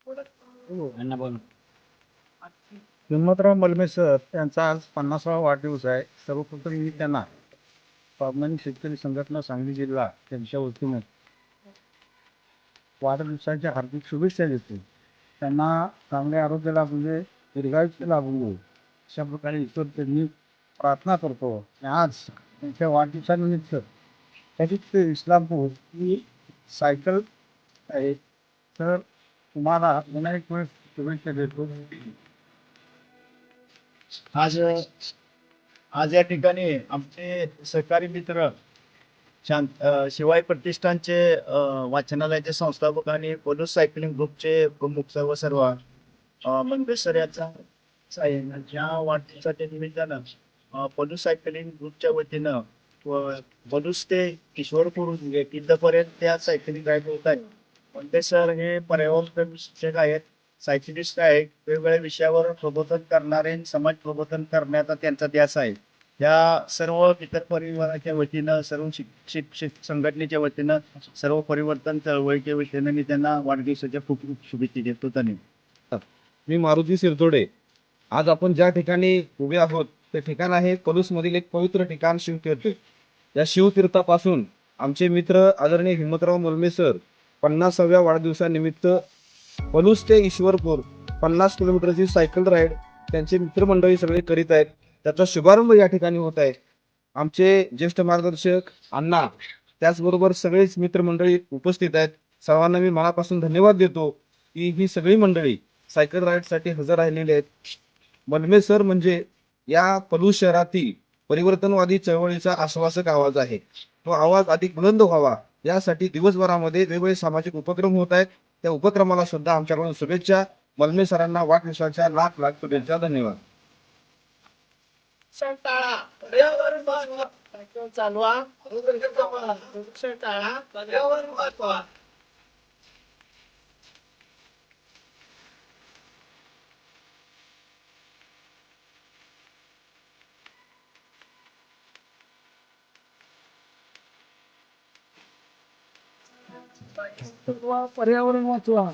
यांना बोल. हिम्मतराव मलमे सर यांचा आज 50वा वाढदिवस आहे. सर्वप्रथम मी त्यांना स्वाभिमानी शेतकरी संघटना सांगली जिल्हा यांच्या वतीने वाढदिवसाच्या हार्दिक शुभेच्छा देतो. त्यांना चांगले आरोग्य लाभू दे, दीर्घायुष्य लाभू दे अशा प्रकारे ईश्वर त्यांनी प्रार्थना करतो. आणि आज त्यांच्या वाढदिवसानिमित्त त्यांची इस्लामपूर ही सायकल आहे. तर तुम्हाला पुन्हा एक वेळेस शुभेच्छा देतो. आज आज या ठिकाणी आमचे सहकारी मित्र शिवाय प्रतिष्ठानचे वाचनालयाचे संस्थापक आणि पोलीस सायकलिंग ग्रुपचे प्रमुख सर्व मंगेश सर याचा ज्या वाढदिवसाच्या निमित्तानं पोलीस सायकलिंग ग्रुपच्या वतीनं पोलीस ते किशोरपूर इथपर्यंत त्या सायकलिंग राईड होत आहेत. मंगेश सर हे पर्यावरण शिक्षक आहेत, सायकलिस्ट आहेत. वेगवेगळ्या विषयावर प्रबोधन करणारे, समाज प्रबोधन करण्याचा त्यांचा ध्यास आहे. या सर्व मित्र परिवाराच्या वतीनं, सर्व शिक्षक संघटनेच्या वतीनं, सर्व परिवर्तन चळवळीच्या वतीनं मी त्यांना वाढदिवसाच्या खूप खूप शुभेच्छा देतो. धन्यवाद. मी मारुती सिरतोडे. आज आपण ज्या ठिकाणी उभे आहोत ते ठिकाण आहे पलूसमधील एक पवित्र ठिकाण शिवतीर्थ. या शिवतीर्थापासून आमचे मित्र आदरणीय हिम्मतराव मलमे सर 50व्या वाढदिवसानिमित्त पलूस ते ईश्वरपूर 50 किलोमीटरची सायकल राईड त्यांचे मित्रमंडळी सगळे करीत आहेत. त्याचा शुभारंभ या ठिकाणी होत आहे. आमचे ज्येष्ठ मार्गदर्शक अण्णा त्याचबरोबर सगळेच मित्रमंडळी उपस्थित आहेत. सर्वांना मी मनापासून धन्यवाद देतो की ही सगळी मंडळी सायकल राईडसाठी हजर राहिलेले आहेत. मलमे सर म्हणजे या पलूस शहरातील परिवर्तनवादी चळवळीचा आश्वासक आवाज आहे. तो आवाज अधिक बुलंद व्हावा यासाठी दिवसभरामध्ये वेगवेगळे सामाजिक उपक्रम होत आहेत. त्या उपक्रमाला सुद्धा आमच्याकडून शुभेच्छा. मलमे सरांना वाढदिवसाच्या लाख लाख शुभेच्छा. धन्यवाद. पर्यावरण वाचवा.